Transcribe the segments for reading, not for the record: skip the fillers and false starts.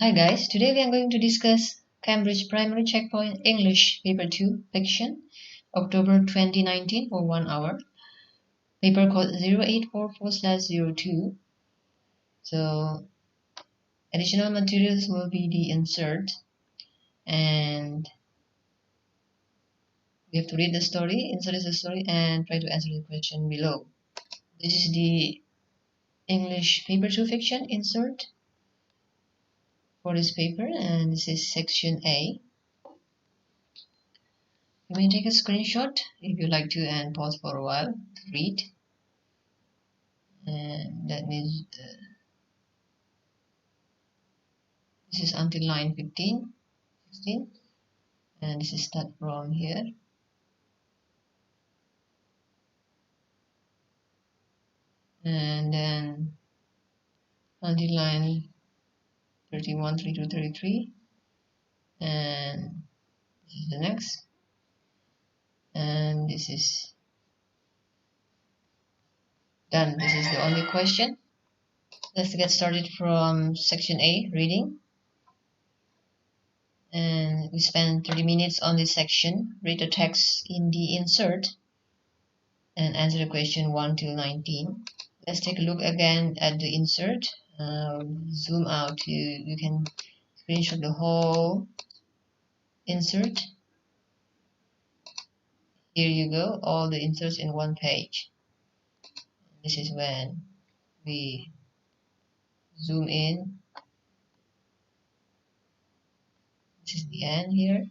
Hi guys, today we are going to discuss Cambridge Primary Checkpoint English Paper 2 Fiction, October 2019 for 1 hour. Paper code 0844/02. So additional materials will be the insert, and we have to read the story, insert the story, and try to answer the question below. This is the English Paper 2 Fiction insert for this paper, and this is section A. You may take a screenshot if you like to and pause for a while to read. And that means this is until line 15, 16, and this is start from here. And then until line 31, 32, 33, and this is the next. And this is done. This is the only question. Let's get started from section A, reading. And we spend 30 minutes on this section. Read the text in the insert and answer the question 1 till 19. Let's take a look again at the insert. Zoom out to, you can screenshot the whole insert. Here you go, all the inserts in one page. This is when we zoom in. This is the end here,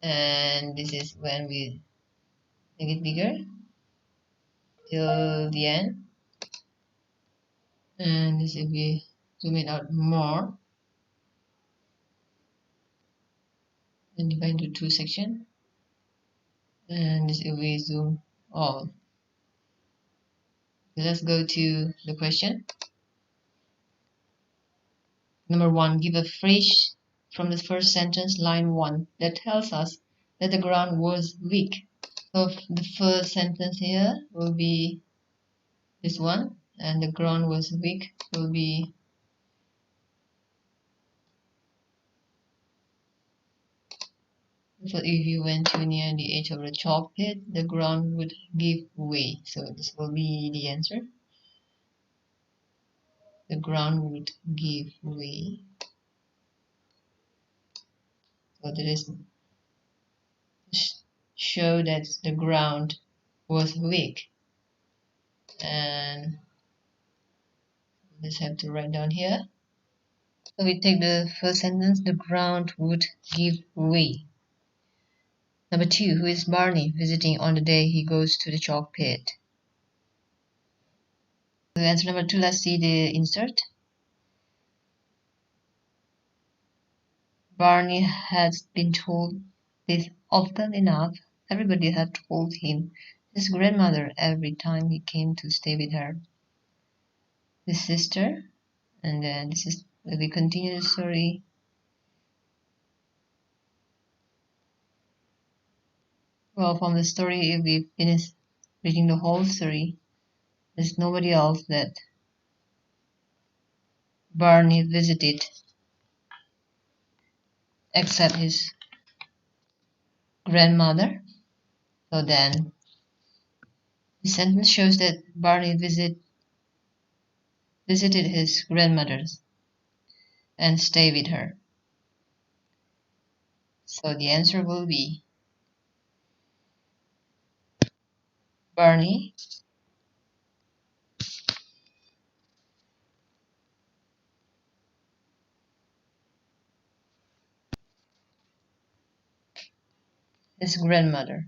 and this is when we make it bigger till the end. And this if we zoom it out more and divide into two sections. And this if we zoom all. Let's go to the question. Number 1, give a phrase from the first sentence, line 1, that tells us that the ground was weak. So the first sentence here will be this one, and the ground was weak will be so if you went too near the edge of the chalk pit, the ground would give way. So this will be the answer. The ground would give way. So that is show that the ground was weak. And let's have to write down here. So we take the first sentence, the ground would give way. Number 2, who is Barney visiting on the day he goes to the chalk pit? So answer number 2, let's see the insert. Barney has been told this often enough. Everybody had told him. His grandmother every time he came to stay with her. His sister, and then this is where we continue the story. Well, from the story, if we finish reading the whole story, there's nobody else that Barney visited except his grandmother. So then the sentence shows that Barney visited his grandmother and stayed with her. So the answer will be Barney his grandmother.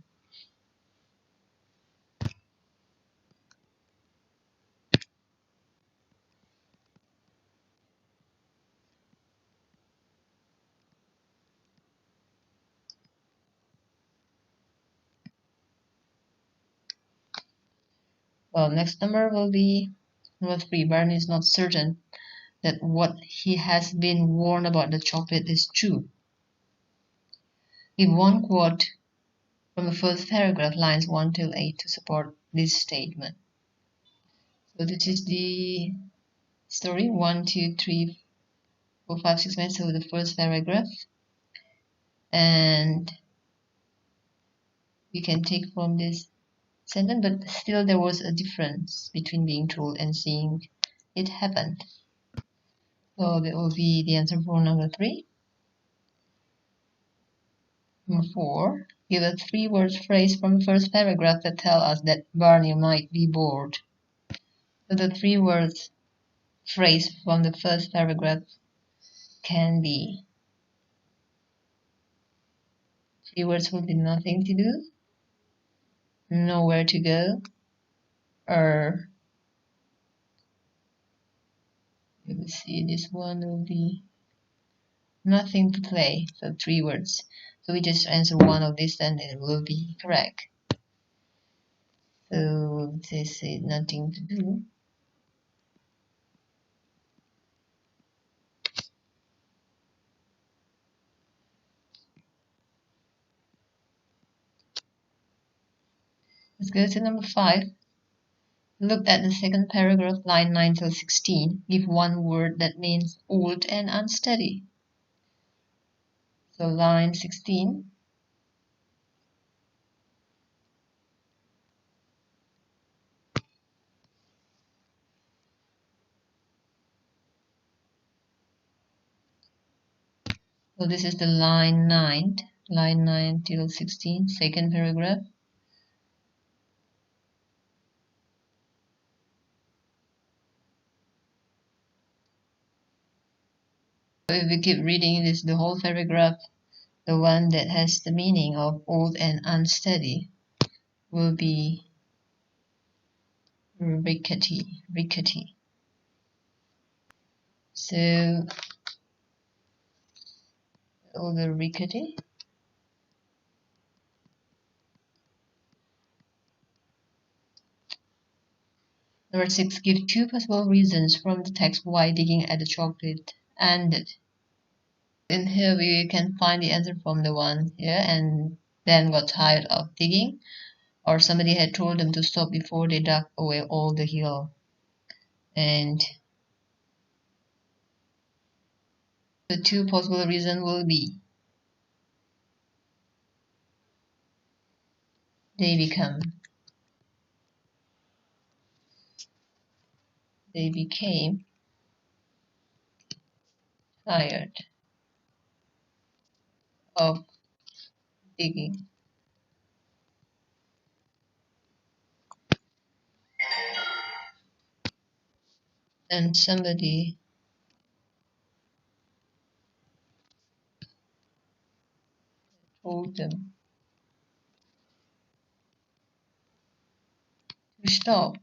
Well, next number will be number 3. Barney is not certain that what he has been warned about the chocolate is true. Give one quote from the first paragraph, lines 1 till 8, to support this statement. So this is the story 1, 2, 3, 4, 5, 6 minutes of the first paragraph, and we can take from this sentence, but still there was a difference between being told and seeing it happen. So that will be the answer for number 3. Number 4, give a 3-word phrase from the first paragraph that tell us that Barney might be bored. So the 3-word phrase from the first paragraph can be 3 words will be nothing to do, nowhere to go, or let me see, this one will be nothing to play. So 3 words. So we just answer one of these and it will be correct. So this is nothing to do. Let's go to number 5. Look at the second paragraph, line 9 till 16. Give one word that means old and unsteady. So line 16. So this is the line 9 till 16, second paragraph. So if we keep reading this, the whole paragraph, the one that has the meaning of old and unsteady will be rickety. So all the rickety. Number 6, give 2 possible reasons from the text why digging at the chocolate ended. In here we can find the answer from the one here and then got tired of digging, or somebody had told them to stop before they dug away all the hill. And the 2 possible reasons will be they became tired of digging. And somebody told them to stop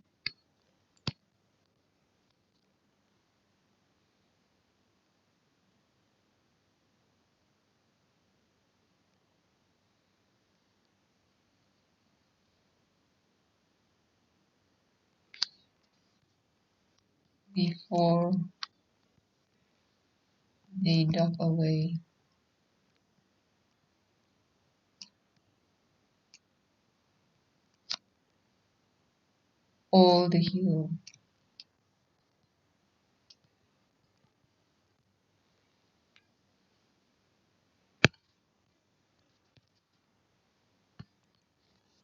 before they dug away all the hill.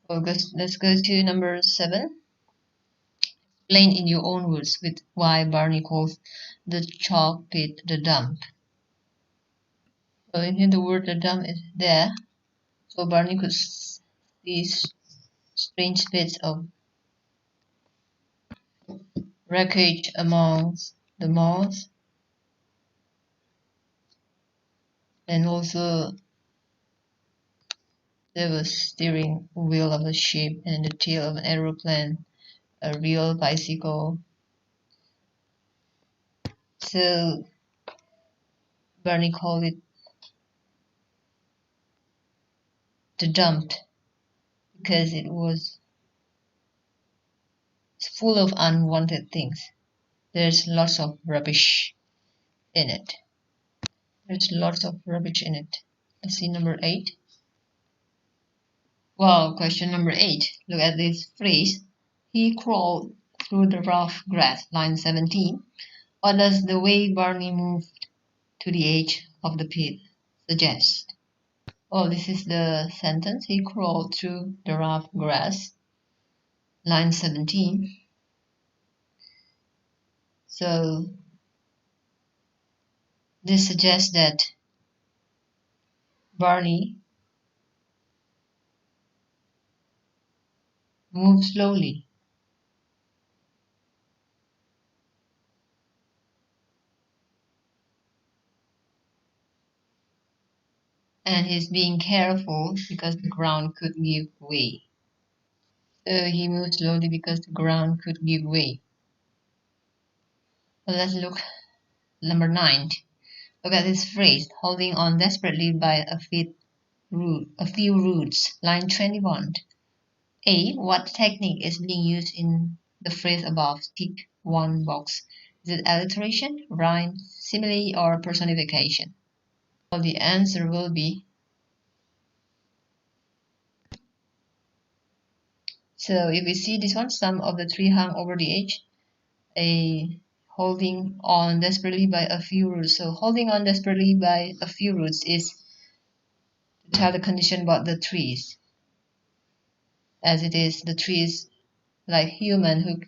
Let's go to number 7. Explain in your own words with why Barney calls the chalk pit the dump. So in here the word the dump is there. So Barney could see strange bits of wreckage amongst the moss, and also there was steering wheel of a ship and the tail of an aeroplane, a real bicycle. So Barney called it the dump because it was full of unwanted things. There's lots of rubbish in it. Let's see number 8. Well, question number 8. Look at this phrase. He crawled through the rough grass. Line 17. What does the way Barney moved to the edge of the pit suggests. Oh, this is the sentence. He crawled through the rough grass. Line 17. So this suggests that Barney moved slowly. And he's being careful because the ground could give way. So he moved slowly because the ground could give way. So let's look number 9. Look at this phrase, holding on desperately by a few roots. Line 21. A. What technique is being used in the phrase above? Tick one box. Is it alliteration, rhyme, simile, or personification? Well, the answer will be, so if we see this one, some of the tree hung over the edge, a holding on desperately by a few roots. So holding on desperately by a few roots is to tell the condition about the trees, as it is the trees like human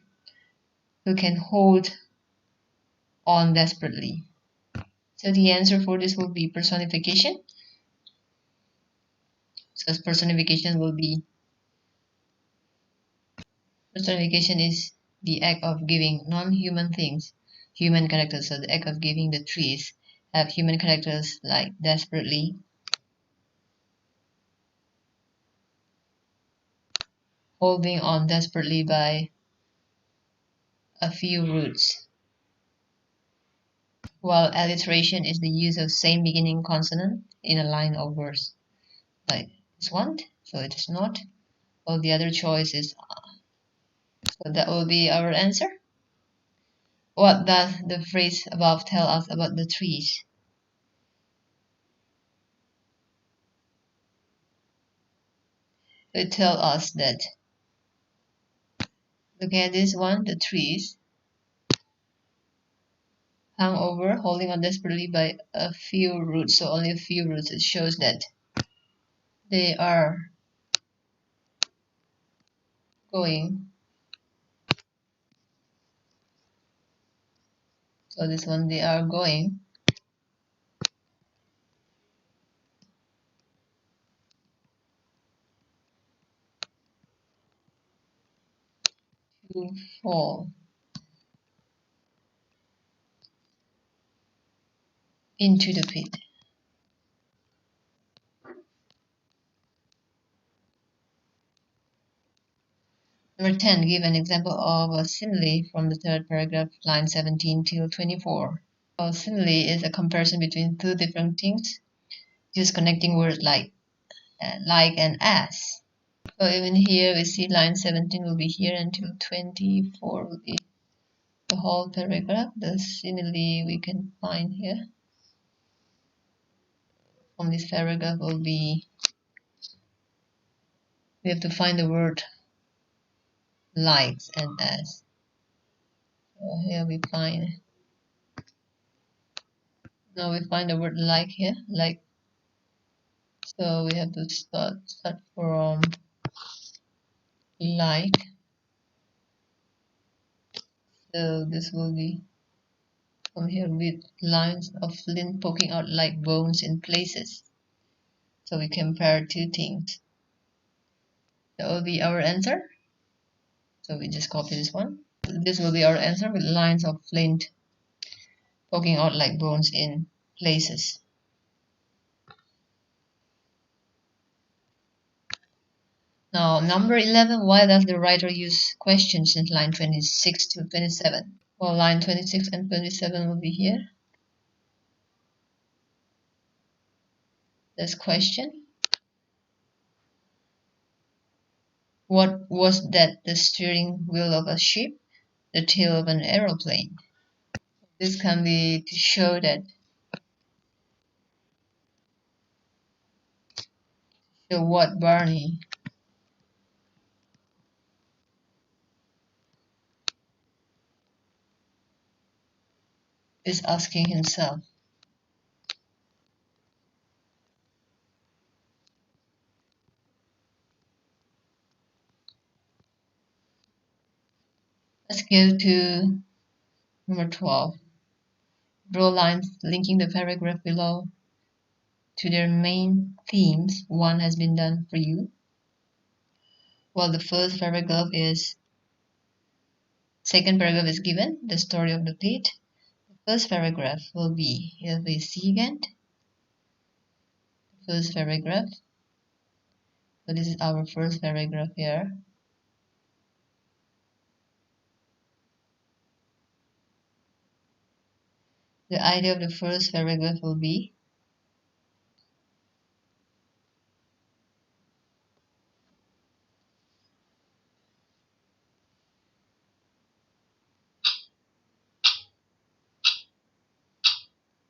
who can hold on desperately. So the answer for this will be personification. So personification is the act of giving non-human things human characters. So the act of giving the trees have human characters like desperately, holding on desperately by a few roots. While alliteration is the use of same beginning consonant in a line of words. Like this one, so it is not. All the other choices. So that will be our answer. What does the phrase above tell us about the trees? It tells us that, look at this one, the trees hung over, holding on desperately by a few roots. So only a few roots. It shows that they are going. So this one, they are going to fall into the pit. Number 10, give an example of a simile from the third paragraph, line 17 till 24. A simile is a comparison between two different things, just connecting words like and as. So even here we see line 17 will be here until 24 will be the whole paragraph. The simile we can find here from this paragraph will be, we have to find the word likes and as. So here we find, now we find the word like here, like. So we have to start from like. So this will be from here with lines of flint poking out like bones in places. So we compare two things. That will be our answer. So we just copy this one. This will be our answer with lines of flint poking out like bones in places. Now, number 11, why does the writer use questions in line 26 to 27? Well, line 26 and 27 will be here. This question. What was that? The steering wheel of a ship, the tail of an aeroplane? This can be to show that, show what Barney is asking himself. Go to number 12. Draw lines linking the paragraph below to their main themes. One has been done for you. Well, the first paragraph is, second paragraph is given, the story of the pit. The first paragraph will be, here we see again, first paragraph. So this is our first paragraph here. The idea of the first paragraph will be,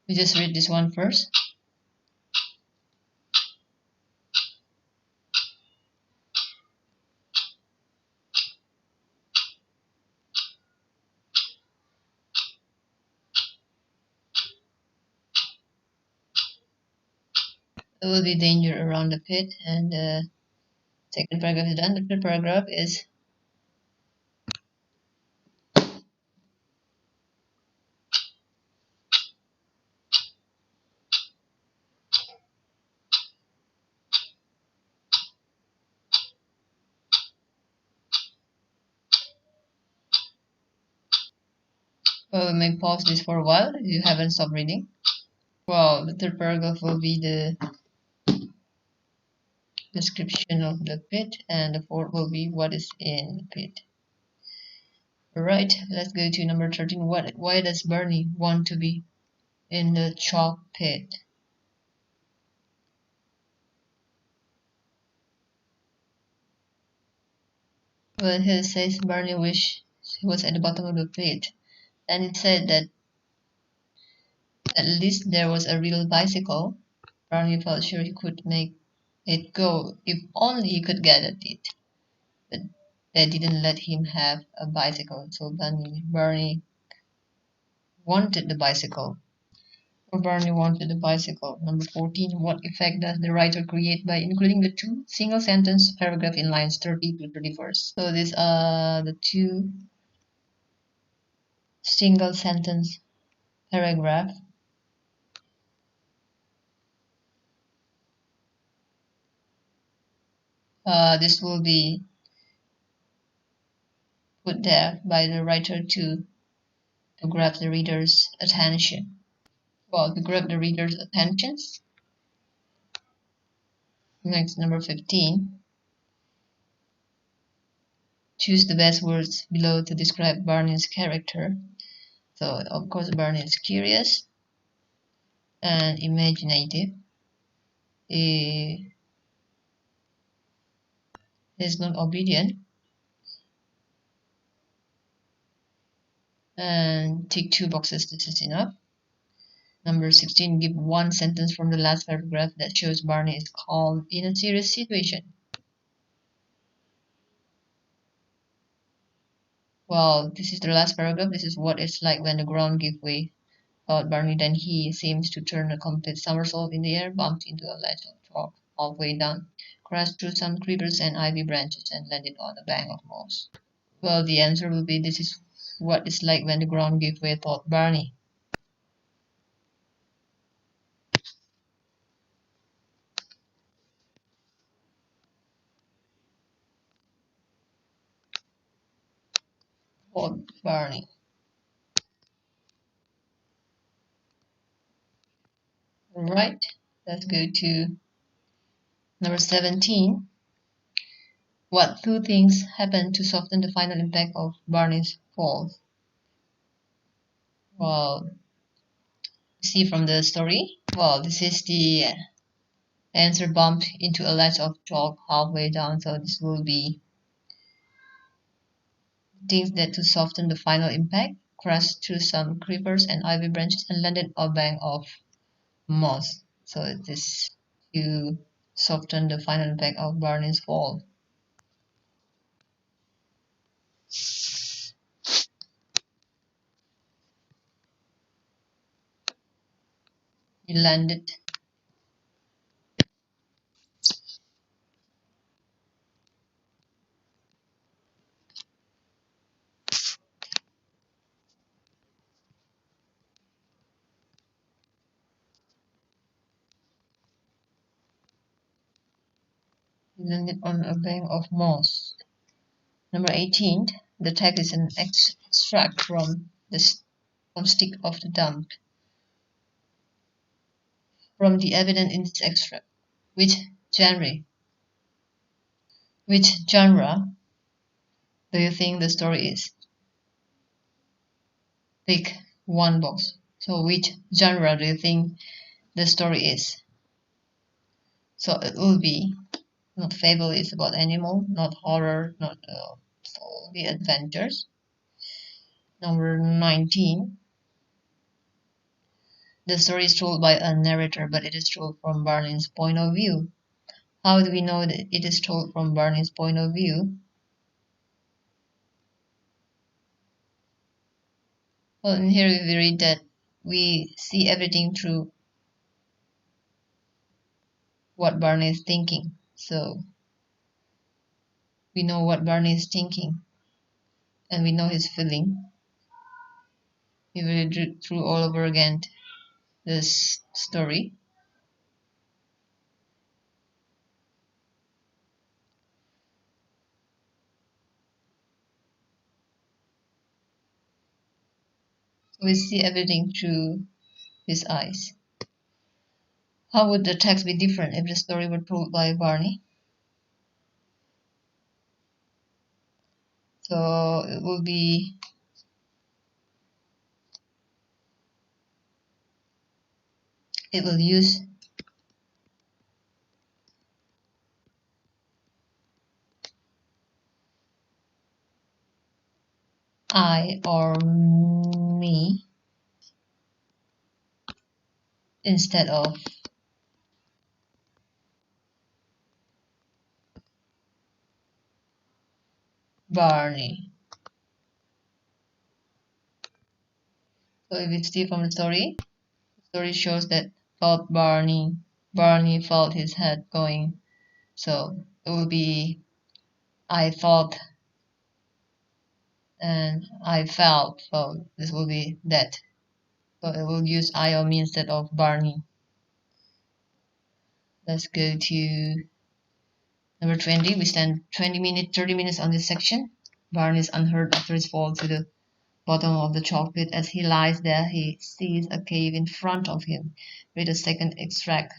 we just read this one first. There will be danger around the pit, and the second paragraph is done. The third paragraph is, well, we may pause this for a while if you haven't stopped reading. Well, the third paragraph will be the description of the pit, and the fourth will be what is in the pit. Alright, let's go to number 13. Why does Barney want to be in the chalk pit? Well, here it says Barney wished he was at the bottom of the pit. And it said that at least there was a real bicycle. Barney felt sure he could make it go if only he could get at it. But they didn't let him have a bicycle, so Barney wanted the bicycle. Barney wanted the bicycle. Number 14. What effect does the writer create by including the two single-sentence paragraph in lines 30 to 31? So these are the two single-sentence paragraph. This will be put there by the writer to grab the reader's attention. Well, to grab the reader's attention. Next, number 15. Choose the best words below to describe Barney's character. So, of course, Barney is curious and imaginative. He is not obedient. And tick 2 boxes, this is enough. Number 16, give one sentence from the last paragraph that shows Barney is calm in a serious situation. Well, this is the last paragraph. This is what it's like when the ground gives way, thought Barney. Then he seems to turn a complete somersault in the air, bumped into a ledge of chalk halfway down, crashed through some creepers and ivy branches, and landed on a bank of moss. Well, the answer will be, this is what it's like when the ground gives way, thought Barney. Thought Barney. Alright, let's go to number 17. What two things happen to soften the final impact of Barney's fall? Well, see from the story. Well, this is the answer, bumped into a ledge of chalk halfway down. So this will be things that to soften the final impact, crashed through some creepers and ivy branches and landed on a bank of moss. So it is to soften the final impact of Barney's fall. He landed Landed on a bank of moss. Number 18. The text is an extract from the stick of the dump. From the evidence in this extract, which genre do you think the story is? Pick one box. So which genre do you think the story is? So it will be not fable, it's about animal, not horror, not the adventures. Number 19. The story is told by a narrator, but it is told from Barney's point of view. How do we know that it is told from Barney's point of view? Well, in here we read that we see everything through what Barney is thinking. So we know what Barney is thinking and we know his feeling. We read through all over again this story. We see everything through his eyes. How would the text be different if the story were told by Barney? So it will be use I or me instead of Barney. So if we see from the story shows that felt Barney felt his head going. So it will be I thought and I felt. So this will be that. So it will use I or me instead of Barney. Let's go to number 20. We spend 30 minutes on this section. Barney is unhurt after his fall to the bottom of the chalk pit. As he lies there, he sees a cave in front of him. Read a second extract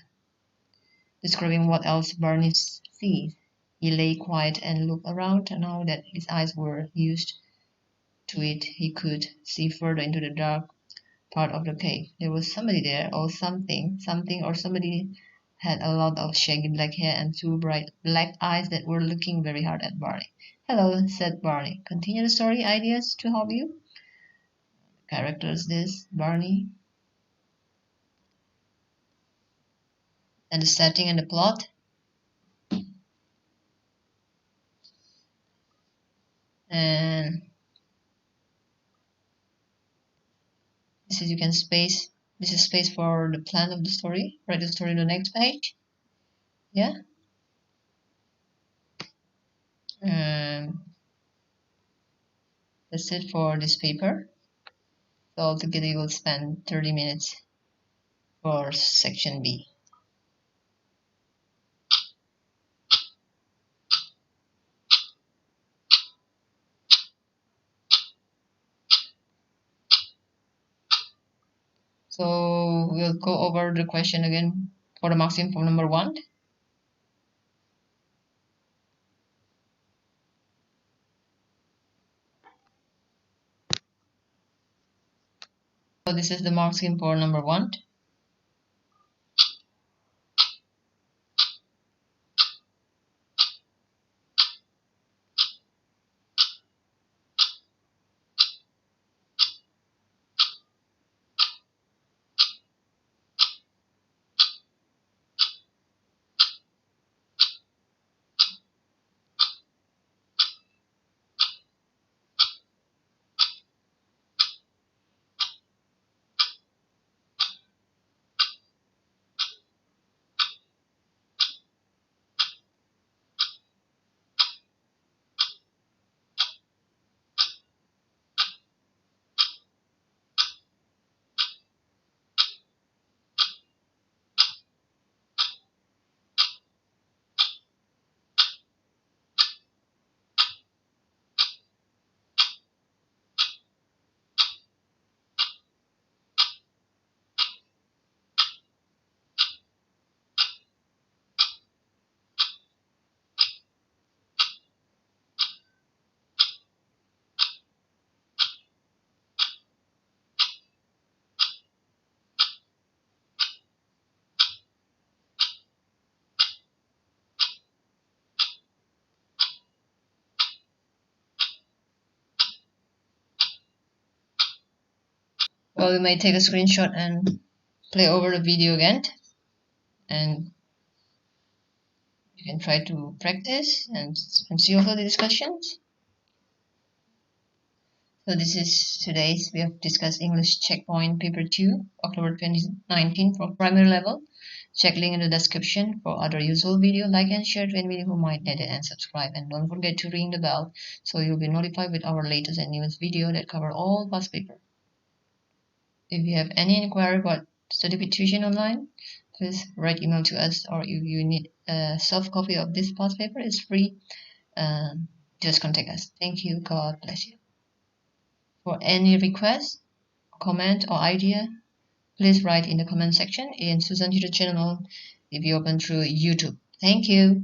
describing what else Barney sees. He lay quiet and looked around. Now that his eyes were used to it, he could see further into the dark part of the cave. There was somebody there, or something or somebody had a lot of shaggy black hair and two bright black eyes that were looking very hard at Barney. "Hello," said Barney. "Continue the story. Ideas to help you?" Characters this, Barney. And the setting and the plot. And this is this is space for the plan of the story. Write the story on the next page. Yeah. That's it for this paper. So altogether you will spend 30 minutes for section B. So we'll go over the question again for the MarkScheme for number 1. So this is the MarkScheme for number 1. Well, you may take a screenshot and play over the video again, and you can try to practice and see also the discussions. So this is today's, we have discussed English Checkpoint Paper 2, October 2019 for primary level. Check link in the description for other useful video. Like and share to anyone who might need it, and subscribe. And don't forget to ring the bell so you'll be notified with our latest and newest video that cover all past paper. If you have any inquiry about study with tuition online, please write email to us, or if you need a soft copy of this past paper, it's free. Just contact us. Thank you. God bless you. For any request, comment, or idea, please write in the comment section. And Susan YouTube channel will be open through YouTube. Thank you.